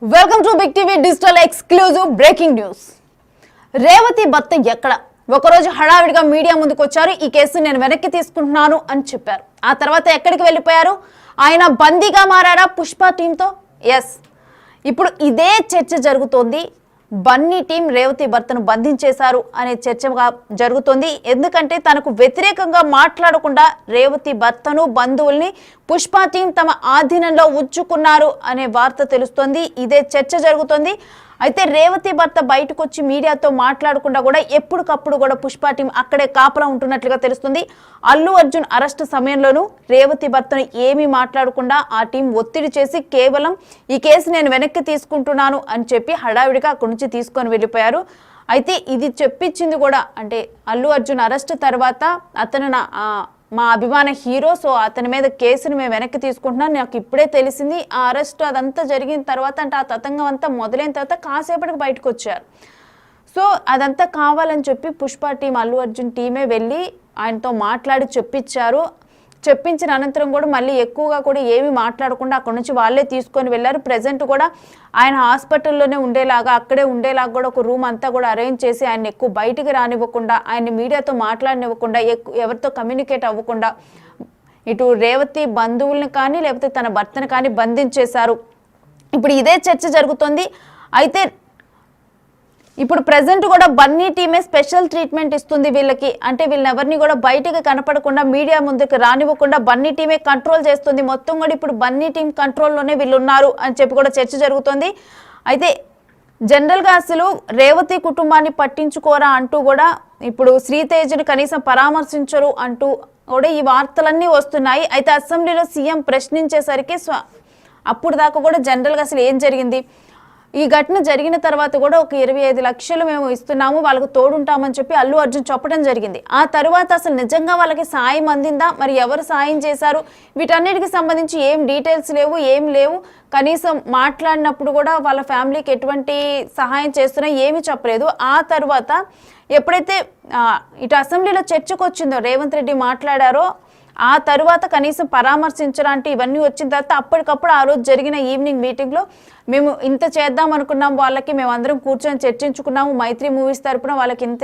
Welcome to Big TV digital exclusive breaking news. Revathi భర్త ఎక్కడ? ఒకరోజు హడావిడిగా మీడియా ముందుకు వచ్చారు. ఈ కేసు నేను వెనక్కి తీసుకుంటున్నాను అని చెప్పారు. ఆ తర్వాత ఎక్కడికి వెళ్ళిపోయారు? ఆయన బందీగా మారారా పుష్ప టీంతో? ఎస్, ఇప్పుడు ఇదే చర్చ జరుగుతోంది. బన్నీ టీం రేవతి భర్తను బంధించేశారు అనే చర్చగా జరుగుతోంది. ఎందుకంటే తనకు వ్యతిరేకంగా మాట్లాడకుండా రేవతి భర్తను బంధువుల్ని పుష్ప టీం తమ ఆధీనంలో ఉంచుకున్నారు అనే వార్త తెలుస్తోంది. ఇదే చర్చ జరుగుతోంది. అయితే రేవతి భర్త బయటకు వచ్చి మీడియాతో మాట్లాడకుండా కూడా ఎప్పటికప్పుడు కూడా పుష్ప టీం అక్కడే కాపలా ఉంటున్నట్లుగా తెలుస్తుంది. అల్లు అర్జున్ అరెస్ట్ సమయంలోనూ రేవతి భర్తను ఏమీ మాట్లాడకుండా ఆ టీం ఒత్తిడి చేసి కేవలం ఈ కేసు నేను వెనక్కి తీసుకుంటున్నాను అని చెప్పి హడావిడిగా అక్కడి నుంచి తీసుకొని వెళ్ళిపోయారు. అయితే ఇది చెప్పించింది కూడా, అంటే అల్లు అర్జున్ అరెస్ట్ తర్వాత అతను మా అభిమాన హీరో, సో అతని మీద కేసును మేము వెనక్కి తీసుకుంటున్నాం, నాకు ఇప్పుడే తెలిసింది. ఆ అరెస్ట్ అదంతా జరిగిన తర్వాత, అంటే ఆ తతంగం అంతా మొదలైన తర్వాత కాసేపటికి బయటకు వచ్చారు. సో అదంతా కావాలని చెప్పి పుష్ప టీం, అల్లు అర్జున్ టీమే వెళ్ళి ఆయనతో మాట్లాడి చెప్పించిన అనంతరం కూడా మళ్ళీ ఎక్కువగా కూడా ఏమీ మాట్లాడకుండా అక్కడ నుంచి వాళ్ళే తీసుకొని వెళ్ళారు. ప్రజెంట్ కూడా ఆయన హాస్పిటల్లోనే ఉండేలాగా, అక్కడే ఉండేలాగా కూడా ఒక రూమ్ అంతా కూడా అరేంజ్ చేసి ఆయన ఎక్కువ బయటికి రానివ్వకుండా, ఆయన మీడియాతో మాట్లాడనివ్వకుండా, ఎవరితో కమ్యూనికేట్ అవ్వకుండా ఇటు రేవతి బంధువుల్ని కానీ లేకపోతే తన భర్తను కానీ బంధించేశారు. ఇప్పుడు ఇదే చర్చ జరుగుతుంది. అయితే ఇప్పుడు ప్రజెంట్ కూడా బన్నీ టీమే స్పెషల్ ట్రీట్మెంట్ ఇస్తుంది వీళ్ళకి. అంటే వీళ్ళని ఎవరిని కూడా బయటకు కనపడకుండా, మీడియా ముందుకు రానివ్వకుండా బన్నీ టీమే కంట్రోల్ చేస్తుంది. మొత్తం కూడా ఇప్పుడు బన్నీ టీం కంట్రోల్లోనే వీళ్ళు ఉన్నారు అని చెప్పి కూడా చర్చ జరుగుతుంది. అయితే జనరల్గా అసలు రేవతి కుటుంబాన్ని పట్టించుకోరా అంటూ కూడా ఇప్పుడు శ్రీతేజను కనీసం పరామర్శించరు అంటూ కూడా ఈ వార్తలన్నీ వస్తున్నాయి. అయితే అసెంబ్లీలో సీఎం ప్రశ్నించేసరికి అప్పుడు దాకా కూడా జనరల్గా అసలు ఏం జరిగింది, ఈ ఘటన జరిగిన తర్వాత కూడా ఒక 25 లక్షలు మేము ఇస్తున్నాము, వాళ్ళకు తోడుంటామని చెప్పి అల్లు అర్జున్ చెప్పడం జరిగింది. ఆ తర్వాత అసలు నిజంగా వాళ్ళకి సాయం అందిందా, మరి ఎవరు సాయం చేశారు, వీటన్నిటికి సంబంధించి ఏం డీటెయిల్స్ లేవు, ఏం లేవు. కనీసం మాట్లాడినప్పుడు కూడా వాళ్ళ ఫ్యామిలీకి ఎటువంటి సహాయం చేస్తున్నా ఏమీ చెప్పలేదు. ఆ తర్వాత ఎప్పుడైతే ఇటు అసెంబ్లీలో చర్చకు వచ్చిందో, రేవంత్ రెడ్డి మాట్లాడారో, ఆ తరువాత కనీసం పరామర్శించడానికి ఇవన్నీ వచ్చిన తర్వాత అప్పటికప్పుడు ఆ రోజు జరిగిన ఈవినింగ్ మీటింగ్లో మేము ఇంత చేద్దాం అనుకున్నాం, వాళ్ళకి మేమందరం కూర్చొని చర్చించుకున్నాము, మైత్రి మూవీస్ తరపున వాళ్ళకి ఇంత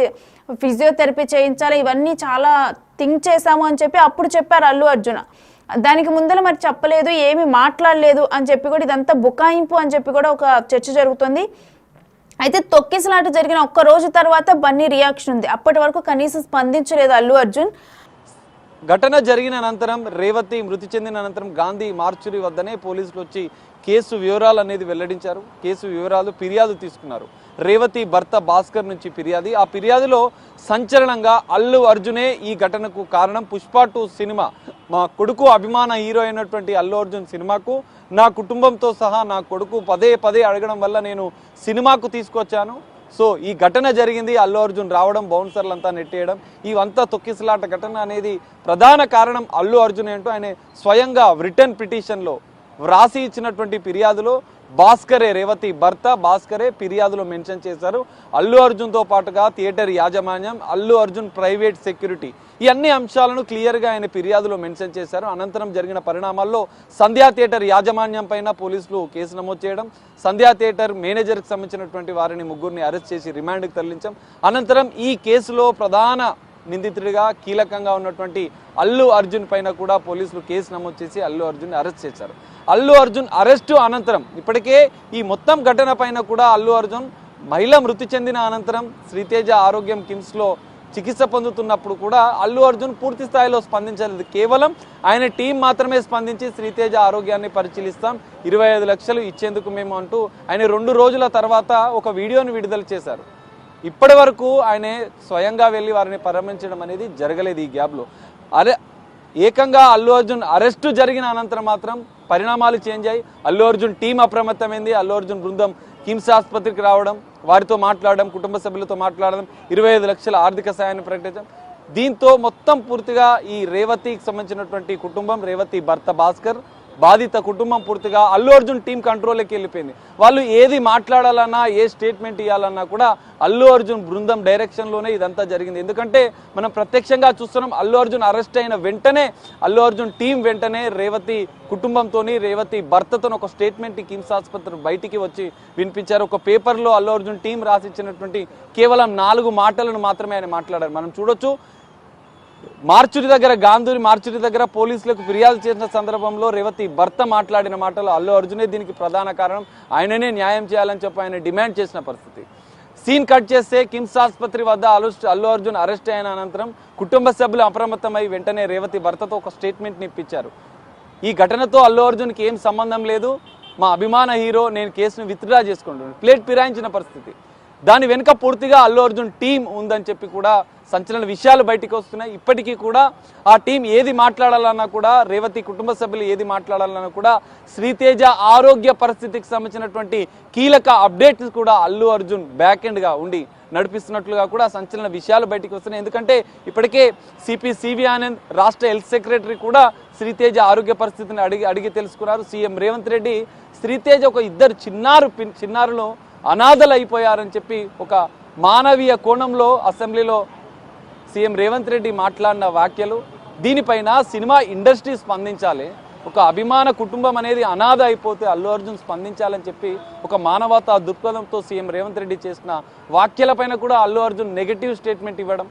ఫిజియోథెరపీ చేయించాలి, ఇవన్నీ చాలా థింక్ చేశాము అని చెప్పి అప్పుడు చెప్పారు అల్లు అర్జున్. దానికి ముందర మరి చెప్పలేదు, ఏమీ మాట్లాడలేదు అని చెప్పి కూడా ఇదంతా బుకాయింపు అని చెప్పి కూడా ఒక చర్చ జరుగుతుంది. అయితే తొక్కిసలాట జరిగిన ఒక్క రోజు తర్వాత బన్నీ రియాక్షన్ ఉంది. అప్పటి వరకు కనీసం స్పందించలేదు అల్లు అర్జున్. ఘటన జరిగిన అనంతరం, రేవతి మృతి చెందిన అనంతరం గాంధీ మార్చురీ వద్దనే పోలీసులు వచ్చి కేసు వివరాలు అనేది వెల్లడించారు. కేసు వివరాలు ఫిర్యాదు తీసుకున్నారు. రేవతి భర్త భాస్కర్ నుంచి ఫిర్యాదు. ఆ ఫిర్యాదులో సంచలనంగా అల్లు అర్జునే ఈ ఘటనకు కారణం. పుష్ప 2 సినిమా, మా కొడుకు అభిమాన హీరో అయినటువంటి అల్లు అర్జున్ సినిమాకు నా కుటుంబంతో సహా నా కొడుకు పదే అడగడం వల్ల నేను సినిమాకు తీసుకొచ్చాను. సో ఈ ఘటన జరిగింది, అల్లు అర్జున్ రావడం, బౌన్సర్లంతా నెట్టేయడం, ఇవంతా తొక్కిసలాట ఘటన అనేది ప్రధాన కారణం అల్లు అర్జున్ ఏంటో ఆయన స్వయంగా రిటర్న్ పిటిషన్లో వ్రాసి ఇచ్చినటువంటి ఫిర్యాదులో భాస్కరే, రేవతి భర్త భాస్కరే ఫిర్యాదులో మెన్షన్ చేశారు. అల్లు అర్జున్తో పాటుగా థియేటర్ యాజమాన్యం, అల్లు అర్జున్ ప్రైవేట్ సెక్యూరిటీ, ఈ అన్ని అంశాలను క్లియర్గా ఆయన ఫిర్యాదులో మెన్షన్ చేశారు. అనంతరం జరిగిన పరిణామాల్లో సంధ్యా థియేటర్ యాజమాన్యం పైన పోలీసులు కేసు నమోదు చేయడం, సంధ్యా థియేటర్ మేనేజర్కి సంబంధించినటువంటి వారిని ముగ్గురిని అరెస్ట్ చేసి రిమాండ్కి తరలించాం. అనంతరం ఈ కేసులో ప్రధాన నిందితుడిగా కీలకంగా ఉన్నటువంటి అల్లు అర్జున్ పైన కూడా పోలీసులు కేసు నమోదు చేసి అల్లు అర్జున్ అరెస్ట్ చేశారు. అల్లు అర్జున్ అరెస్టు అనంతరం ఇప్పటికే ఈ మొత్తం ఘటన పైన కూడా అల్లు అర్జున్ మహిళ మృతి చెందిన అనంతరం శ్రీతేజ ఆరోగ్యం కిమ్స్లో చికిత్స పొందుతున్నప్పుడు కూడా అల్లు అర్జున్ పూర్తి స్థాయిలో స్పందించలేదు. కేవలం ఆయన టీం మాత్రమే స్పందించి శ్రీతేజ ఆరోగ్యాన్ని పరిశీలిస్తాం, 25 లక్షలు ఇచ్చేందుకు మేము అంటూ ఆయన 2 రోజుల తర్వాత ఒక వీడియోను విడుదల చేశారు. ఇప్పటి వరకు ఆయన స్వయంగా వెళ్ళి వారిని పరామర్శించడం అనేది జరగలేదు. ఈ గ్యాప్లో ఏకంగా అల్లు అర్జున్ అరెస్టు జరిగిన అనంతరం మాత్రం పరిణామాలు చేంజ్ అయ్యి అల్లు అర్జున్ టీం అప్రమత్తమైంది. అల్లు అర్జున్ బృందం కిమ్స్ ఆసుపత్రికి రావడం, వారితో మాట్లాడడం, కుటుంబ సభ్యులతో మాట్లాడడం, 25 లక్షల ఆర్థిక సాయాన్ని ప్రకటించడం. దీంతో మొత్తం పూర్తిగా ఈ రేవతికి సంబంధించినటువంటి కుటుంబం, రేవతి భర్త భాస్కర్, బాధిత కుటుంబం పూర్తిగా అల్లు అర్జున్ టీం కంట్రోల్లోకి వెళ్ళిపోయింది. వాళ్ళు ఏది మాట్లాడాలన్నా ఏ స్టేట్మెంట్ ఇవ్వాలన్నా కూడా అల్లు అర్జున్ బృందం డైరెక్షన్లోనే ఇదంతా జరిగింది. ఎందుకంటే మనం ప్రత్యక్షంగా చూస్తున్నాం, అల్లు అర్జున్ అరెస్ట్ అయిన వెంటనే అల్లు అర్జున్ టీం వెంటనే రేవతి కుటుంబంతోని రేవతి భర్తతో ఒక స్టేట్మెంట్ కిమ్స్ ఆసుపత్రి బయటికి వచ్చి వినిపించారు. ఒక పేపర్లో అల్లు అర్జున్ టీం రాసిచ్చినటువంటి కేవలం 4 మాటలను మాత్రమే ఆయన మాట్లాడారు. మనం చూడొచ్చు, మార్చురి దగ్గర గాంధీ మార్చురి దగ్గర పోలీసులకు ఫిర్యాదు చేసిన సందర్భంలో రేవతి భర్త మాట్లాడిన మాటలు అల్లు అర్జునే దీనికి ప్రధాన కారణం, ఆయననే న్యాయం చేయాలని చెప్పి ఆయన డిమాండ్ చేసిన పరిస్థితి. సీన్ కట్ చేస్తే కిమ్స్ ఆసుపత్రి వద్ద అల్లు అర్జున్ అరెస్ట్ అయిన అనంతరం కుటుంబ సభ్యులు అప్రమత్తమై వెంటనే రేవతి భర్తతో ఒక స్టేట్మెంట్ని ఇప్పించారు. ఈ ఘటనతో అల్లు అర్జున్కి ఏం సంబంధం లేదు, మా అభిమాన హీరో, నేను కేసును విత్డ్రా చేసుకుంటున్నాను, ప్లేట్ ఫిరాయించిన పరిస్థితి. దాని వెనుక పూర్తిగా అల్లు అర్జున్ టీం ఉందని చెప్పి కూడా సంచలన విషయాలు బయటికి వస్తున్నాయి. ఇప్పటికీ కూడా ఆ టీం ఏది మాట్లాడాలన్నా కూడా, రేవతి కుటుంబ సభ్యులు ఏది మాట్లాడాలన్నా కూడా శ్రీతేజ ఆరోగ్య పరిస్థితికి సంబంధించినటువంటి కీలక అప్డేట్స్ కూడా అల్లు అర్జున్ బ్యాక్ ఎండ్గా ఉండి నడిపిస్తున్నట్లుగా కూడా సంచలన విషయాలు బయటికి వస్తున్నాయి. ఎందుకంటే ఇప్పటికే సిపి ఆనంద్ రాష్ట్ర హెల్త్ సెక్రటరీ కూడా శ్రీతేజ ఆరోగ్య పరిస్థితిని అడిగి తెలుసుకున్నారు. సీఎం రేవంత్ రెడ్డి శ్రీతేజ ఒక ఇద్దరు చిన్నారులు అనాథలు అయిపోయారని చెప్పి ఒక మానవీయ కోణంలో అసెంబ్లీలో సీఎం రేవంత్ రెడ్డి మాట్లాడిన వ్యాఖ్యలు, దీనిపైన సినిమా ఇండస్ట్రీ స్పందించాలి, ఒక అభిమాన కుటుంబం అనేది అనాథ అయిపోతే అల్లు అర్జున్ స్పందించాలని చెప్పి ఒక మానవతా దృక్పథంతో సీఎం రేవంత్ రెడ్డి చేసిన వ్యాఖ్యలపైన కూడా అల్లు అర్జున్ నెగటివ్ స్టేట్మెంట్ ఇవ్వడం,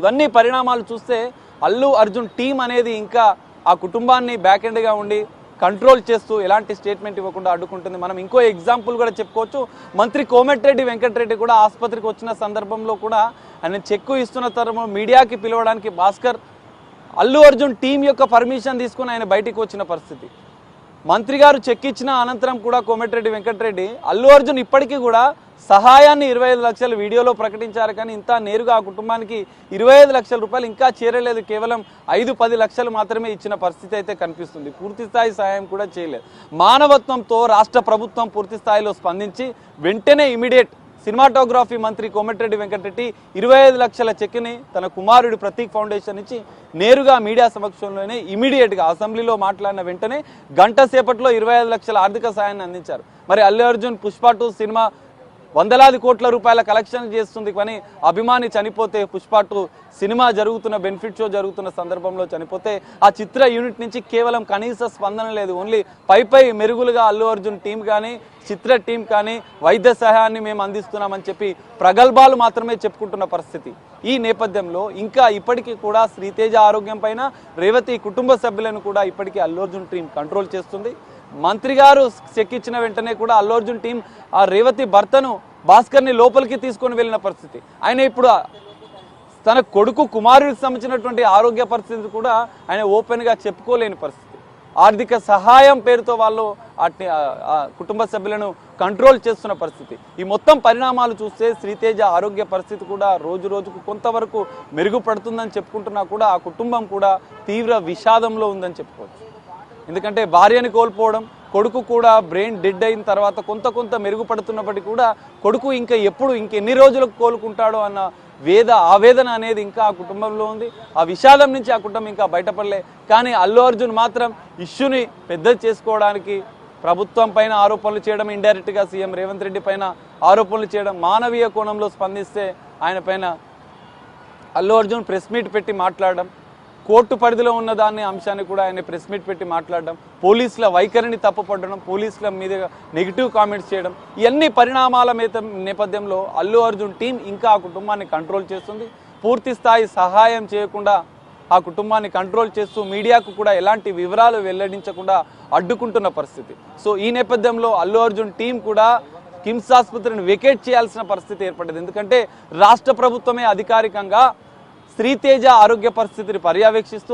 ఇవన్నీ పరిణామాలు చూస్తే అల్లు అర్జున్ టీం అనేది ఇంకా ఆ కుటుంబాన్ని బ్యాక్ ఎండ్గా ఉండి కంట్రోల్ చేస్తూ ఎలాంటి స్టేట్మెంట్ ఇవ్వకుండా అడ్డుకుంటుంది. మనం ఇంకో ఎగ్జాంపుల్ కూడా చెప్పుకోవచ్చు. మంత్రి కోమటిరెడ్డి వెంకటరెడ్డి కూడా ఆసుపత్రికి వచ్చిన సందర్భంలో కూడా ఆయన చెక్కు ఇస్తున్న తరుణంలో మీడియాకి పిలవడానికి భాస్కర్ అల్లు అర్జున్ టీం యొక్క పర్మిషన్ తీసుకుని ఆయన బయటికి వచ్చిన పరిస్థితి. మంత్రి గారు చెక్ ఇచ్చిన అనంతరం కూడా కోమటిరెడ్డి వెంకటరెడ్డి అల్లు అర్జున్ ఇప్పటికీ కూడా సహాయాన్ని 25 లక్షలు వీడియోలో ప్రకటించారు, కానీ ఇంత నేరుగా ఆ కుటుంబానికి 25 లక్షల రూపాయలు ఇంకా చేరలేదు. కేవలం 5-10 లక్షలు మాత్రమే ఇచ్చిన పరిస్థితి అయితే కనిపిస్తుంది. పూర్తి స్థాయి సహాయం కూడా చేయలేదు. మానవత్వంతో రాష్ట్ర ప్రభుత్వం పూర్తి స్థాయిలో స్పందించి వెంటనే ఇమీడియట్ సినిమాటోగ్రఫీ మంత్రి కోమటిరెడ్డి వెంకటరెడ్డి 25 లక్షల చెక్ని తన కుమారుడి ప్రతీక్ ఫౌండేషన్ నుంచి నేరుగా మీడియా సమక్షంలోనే ఇమీడియట్గా అసెంబ్లీలో మాట్లాడిన వెంటనే గంట సేపట్లో 25 లక్షల ఆర్థిక సాయాన్ని అందించారు. మరి అల్లు అర్జున్ పుష్ప 2 సినిమా వందలాది కోట్ల రూపాయల కలెక్షన్ చేస్తుంది, కానీ అభిమాని చనిపోతే పుష్ప 2 సినిమా జరుగుతున్న బెనిఫిట్ షో జరుగుతున్న సందర్భంలో చనిపోతే ఆ చిత్ర యూనిట్ నుంచి కేవలం కనీస స్పందన లేదు. ఓన్లీ పై మెరుగులుగా అల్లు అర్జున్ టీం కానీ చిత్ర టీం కానీ వైద్య సహాయాన్ని మేము అందిస్తున్నామని చెప్పి ప్రగల్భాలు మాత్రమే చెప్పుకుంటున్న పరిస్థితి. ఈ నేపథ్యంలో ఇంకా ఇప్పటికీ కూడా శ్రీతేజ ఆరోగ్యం పైన రేవతి కుటుంబ సభ్యులను కూడా ఇప్పటికీ అల్లు అర్జున్ టీం కంట్రోల్ చేస్తుంది. మంత్రి గారు చెక్ ఇచ్చిన వెంటనే కూడా అల్లు అర్జున్ టీం ఆ రేవతి భర్తను భాస్కర్ని లోపలికి తీసుకొని వెళ్ళిన పరిస్థితి. ఆయన ఇప్పుడు తన కొడుకు కుమారుడికి సంబంధించినటువంటి ఆరోగ్య పరిస్థితి కూడా ఆయన ఓపెన్గా చెప్పుకోలేని పరిస్థితి. ఆర్థిక సహాయం పేరుతో వాళ్ళు కుటుంబ సభ్యులను కంట్రోల్ చేస్తున్న పరిస్థితి. ఈ మొత్తం పరిణామాలు చూస్తే శ్రీతేజ ఆరోగ్య పరిస్థితి కూడా రోజు రోజుకు కొంతవరకు మెరుగుపడుతుందని చెప్పుకుంటున్నా కూడా ఆ కుటుంబం కూడా తీవ్ర విషాదంలో ఉందని చెప్పుకోవచ్చు. ఎందుకంటే భార్యని కోల్పోవడం, కొడుకు కూడా బ్రెయిన్ డెడ్ అయిన తర్వాత కొంత మెరుగుపడుతున్నప్పటికీ కూడా కొడుకు ఇంకెన్ని రోజులకు కోలుకుంటాడో అన్న ఆవేదన అనేది ఇంకా ఆ కుటుంబంలో ఉంది. ఆ విషాదం నుంచి ఆ కుటుంబం ఇంకా బయటపడలే. కానీ అల్లు అర్జున్ మాత్రం ఇష్యూని పెద్ద చేసుకోవడానికి ప్రభుత్వం పైన ఆరోపణలు చేయడం, ఇండైరెక్ట్గా సీఎం రేవంత్ రెడ్డి పైన ఆరోపణలు చేయడం, మానవీయ కోణంలో స్పందిస్తే ఆయన పైన అల్లు అర్జున్ ప్రెస్ మీట్ పెట్టి మాట్లాడడం, కోర్టు పరిధిలో ఉన్న దాన్ని అంశాన్ని కూడా ఆయన ప్రెస్ మీట్ పెట్టి మాట్లాడడం, పోలీసుల వైఖరిని తప్పుపట్టడం, పోలీసుల మీద నెగిటివ్ కామెంట్స్ చేయడం, ఇవన్నీ పరిణామాల నేపథ్యంలో అల్లు అర్జున్ టీం ఇంకా ఆ కుటుంబాన్ని కంట్రోల్ చేస్తుంది. పూర్తి స్థాయి సహాయం చేయకుండా ఆ కుటుంబాన్ని కంట్రోల్ చేస్తూ మీడియాకు కూడా ఎలాంటి వివరాలు వెల్లడించకుండా అడ్డుకుంటున్న పరిస్థితి. సో ఈ నేపథ్యంలో అల్లు అర్జున్ టీం కూడా కిమ్స్ ఆసుపత్రిని వెకేట్ చేయాల్సిన పరిస్థితి ఏర్పడింది. ఎందుకంటే రాష్ట్ర ప్రభుత్వమే అధికారికంగా శ్రీతేజ ఆరోగ్య పరిస్థితిని పర్యవేక్షిస్తూ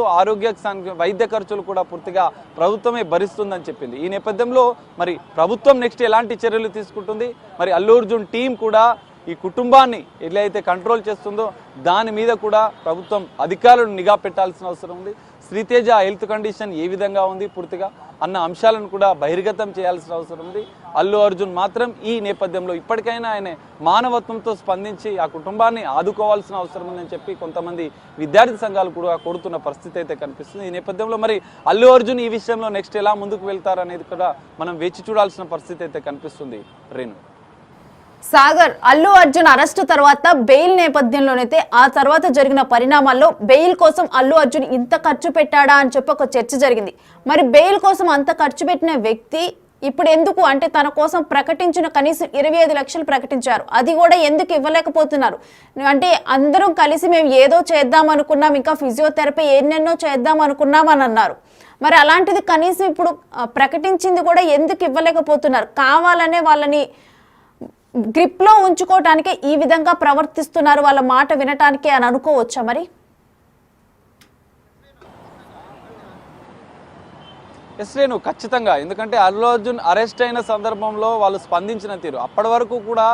వైద్య ఖర్చులు కూడా పూర్తిగా ప్రభుత్వమే భరిస్తుందని చెప్పింది. ఈ నేపథ్యంలో మరి ప్రభుత్వం నెక్స్ట్ ఎలాంటి చర్యలు తీసుకుంటుంది, మరి అల్లు అర్జున్ టీం కూడా ఈ కుటుంబాన్ని ఎట్లయితే కంట్రోల్ చేస్తుందో దాని మీద కూడా ప్రభుత్వం అధికారులను నిఘా పెట్టాల్సిన అవసరం ఉంది. శ్రీతేజ హెల్త్ కండిషన్ ఏ విధంగా ఉంది పూర్తిగా అన్న అంశాలను కూడా బహిర్గతం చేయాల్సిన అవసరం ఉంది. అల్లు అర్జున్ మాత్రం ఈ నేపథ్యంలో ఇప్పటికైనా ఆయన మానవత్వంతో స్పందించి ఆ కుటుంబాన్ని ఆదుకోవాల్సిన అవసరం ఉందని చెప్పి కొంతమంది విద్యార్థి సంఘాలు కూడా కోరుతున్న పరిస్థితి అయితే కనిపిస్తుంది. ఈ నేపథ్యంలో మరి అల్లు అర్జున్ ఈ విషయంలో నెక్స్ట్ ఎలా ముందుకు వెళ్తారనేది కూడా మనం వేచి చూడాల్సిన పరిస్థితి అయితే కనిపిస్తుంది. రేణు సాగర్, అల్లు అర్జున్ అరెస్టు తర్వాత బెయిల్ నేపథ్యంలోనైతే ఆ తర్వాత జరిగిన పరిణామాల్లో బెయిల్ కోసం అల్లు అర్జున్ ఇంత ఖర్చు పెట్టాడా అని చెప్పి ఒక చర్చ జరిగింది. మరి బెయిల్ కోసం అంత ఖర్చు పెట్టిన వ్యక్తి ఇప్పుడు ఎందుకు అంటే తన కోసం ప్రకటించిన కనీసం 25 లక్షలు ప్రకటించారు, అది కూడా ఎందుకు ఇవ్వలేకపోతున్నారు? అంటే అందరం కలిసి మేము ఏదో చేద్దాం అనుకున్నాం, ఇంకా ఫిజియోథెరపీ ఎన్నెన్నో చేద్దాం అనుకున్నాం అని అన్నారు. మరి అలాంటిది కనీసం ఇప్పుడు ప్రకటించింది కూడా ఎందుకు ఇవ్వలేకపోతున్నారు? కావాలనే వాళ్ళని గ్రిప్ లో ఉంచుకోవటానికి ఈ విధంగా ప్రవర్తిస్తున్నారు, వాళ్ళ మాట వినటానికి అని అనుకోవచ్చా? మరి రేణు ఖచ్చితంగా, ఎందుకంటే అల్లు అర్జున్ అరెస్ట్ అయిన సందర్భంలో వాళ్ళు స్పందించిన తీరు అప్పటి వరకు కూడా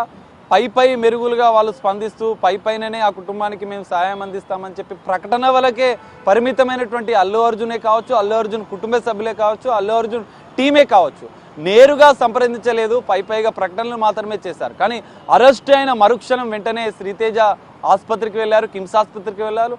పై మెరుగులుగా వాళ్ళు స్పందిస్తూ పైననే ఆ కుటుంబానికి మేము సాయం అందిస్తామని చెప్పి ప్రకటన వరకే పరిమితమైనటువంటి అల్లు అర్జునే కావచ్చు, అల్లు అర్జున్ కుటుంబ సభ్యులే కావచ్చు, అల్లు అర్జున్ టీమే కావచ్చు, నేరుగా సంప్రదించలేదు, పైగా ప్రకటనలు మాత్రమే చేశారు. కానీ అరెస్ట్ అయిన మరుక్షణం వెంటనే శ్రీతేజ ఆసుపత్రికి వెళ్ళారు, కిమ్స్ ఆసుపత్రికి వెళ్ళారు.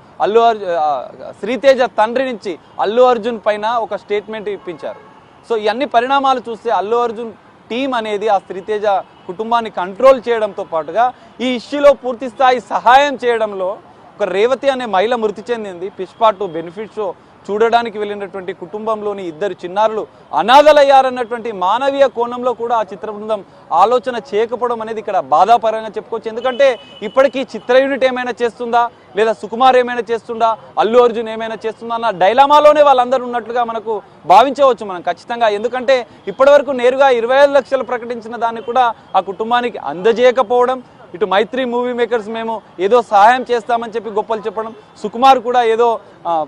శ్రీతేజ తండ్రి నుంచి అల్లు అర్జున్ పైన ఒక స్టేట్మెంట్ ఇప్పించారు. సో ఇవన్నీ పరిణామాలు చూస్తే అల్లు అర్జున్ టీం అనేది ఆ శ్రీతేజ కుటుంబాన్ని కంట్రోల్ చేయడంతో పాటుగా ఈ ఇష్యూలో పూర్తి స్థాయి సహాయం చేయడంలో ఒక రేవతి అనే మహిళ మృతి చెందింది. పుష్ప 2 బెనిఫిట్ షో చూడడానికి వెళ్ళినటువంటి కుటుంబంలోని 2 చిన్నారులు అనాథలయ్యారన్నటువంటి మానవీయ కోణంలో కూడా ఆ చిత్ర బృందం ఆలోచన చేయకపోవడం అనేది ఇక్కడ బాధాపరంగా చెప్పుకోవచ్చు. ఎందుకంటే ఇప్పటికీ చిత్ర యూనిట్ ఏమైనా చేస్తుందా, లేదా సుకుమార్ ఏమైనా చేస్తుందా, అల్లు అర్జున్ ఏమైనా చేస్తుందా అన్న డైలామాలోనే వాళ్ళందరూ ఉన్నట్లుగా మనకు భావించవచ్చు మనం ఖచ్చితంగా. ఎందుకంటే ఇప్పటివరకు నేరుగా 25 లక్షలు ప్రకటించిన దాన్ని కూడా ఆ కుటుంబానికి అందజేయకపోవడం, ఇటు మైత్రి మూవీ మేకర్స్ మేము ఏదో సహాయం చేస్తామని చెప్పి గొప్పలు చెప్పడం, సుకుమార్ కూడా ఏదో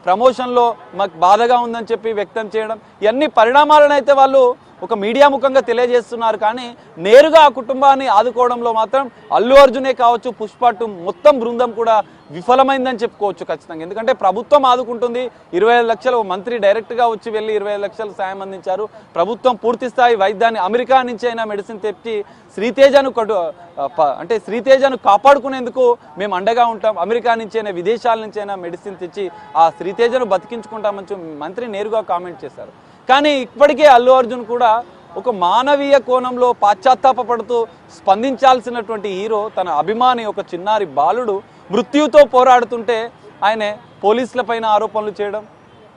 ప్రమోషన్లో మాకు బాధగా ఉందని చెప్పి వ్యక్తం చేయడం, ఇవన్నీ పరిణామాలను అయితే వాళ్ళు ఒక మీడియా ముఖంగా తెలియజేస్తున్నారు. కానీ నేరుగా ఆ కుటుంబాన్ని ఆదుకోవడంలో మాత్రం అల్లు అర్జునే కావచ్చు, పుష్ప 2 మొత్తం బృందం కూడా విఫలమైందని చెప్పుకోవచ్చు ఖచ్చితంగా. ఎందుకంటే ప్రభుత్వం ఆదుకుంటుంది, 25 లక్షలు మంత్రి డైరెక్ట్గా వచ్చి వెళ్ళి 25 లక్షలు సాయం అందించారు. ప్రభుత్వం పూర్తి స్థాయి వైద్యాన్ని అమెరికా నుంచి అయినా మెడిసిన్ తెచ్చి శ్రీతేజను కాపాడుకునేందుకు మేము అండగా ఉంటాం, అమెరికా నుంచి అయినా విదేశాల నుంచి అయినా మెడిసిన్ తెచ్చి ఆ శ్రీతేజను బతికించుకుంటామని మంత్రి నేరుగా కామెంట్ చేశారు. కానీ ఇప్పటికే అల్లు అర్జున్ కూడా ఒక మానవీయ కోణంలో పాశ్చాత్తాపడుతూ స్పందించాల్సినటువంటి హీరో తన అభిమాని ఒక చిన్నారి బాలుడు మృత్యుతో పోరాడుతుంటే ఆయన పోలీసుల పైన ఆరోపణలు చేయడం,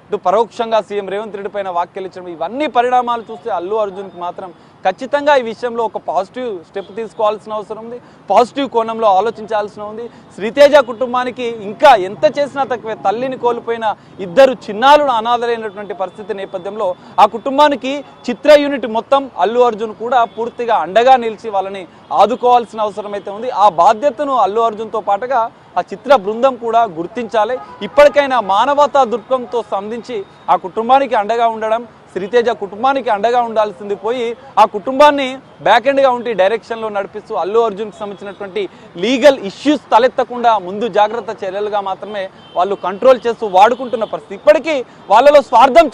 ఇటు పరోక్షంగా సీఎం రేవంత్ రెడ్డి పైన వ్యాఖ్యలు ఇచ్చడం, ఇవన్నీ పరిణామాలు చూస్తే అల్లు అర్జున్కి మాత్రం ఖచ్చితంగా ఈ విషయంలో ఒక పాజిటివ్ స్టెప్ తీసుకోవాల్సిన అవసరం ఉంది, పాజిటివ్ కోణంలో ఆలోచించాల్సిన ఉంది. శ్రీతేజ కుటుంబానికి ఇంకా ఎంత చేసినా తక్కువే. తల్లిని కోల్పోయిన 2 చిన్నారులు అనాథలైనటువంటి పరిస్థితి నేపథ్యంలో ఆ కుటుంబానికి చిత్ర యూనిట్ మొత్తం అల్లు అర్జున్ కూడా పూర్తిగా అండగా నిలిచి వాళ్ళని ఆదుకోవాల్సిన అవసరం అయితే ఉంది. ఆ బాధ్యతను అల్లు అర్జున్తో పాటుగా ఆ చిత్ర బృందం కూడా గుర్తించాలి. ఇప్పటికైనా మానవతా దృక్పథంతో స్పందించి ఆ కుటుంబానికి అండగా ఉండడం, శ్రీతేజ కుటుంబానికి అండగా ఉండాల్సింది పోయి ఆ కుటుంబాన్ని బ్యాక్ ఎండ్గా ఉండి డైరెక్షన్లో నడిపిస్తూ అల్లు అర్జున్కి సంబంధించినటువంటి లీగల్ ఇష్యూస్ తలెత్తకుండా ముందు జాగ్రత్త చర్యలుగా మాత్రమే వాళ్ళు కంట్రోల్ చేస్తూ వాడుకుంటున్న పరిస్థితి. ఇప్పటికీ వాళ్ళలో స్వార్థం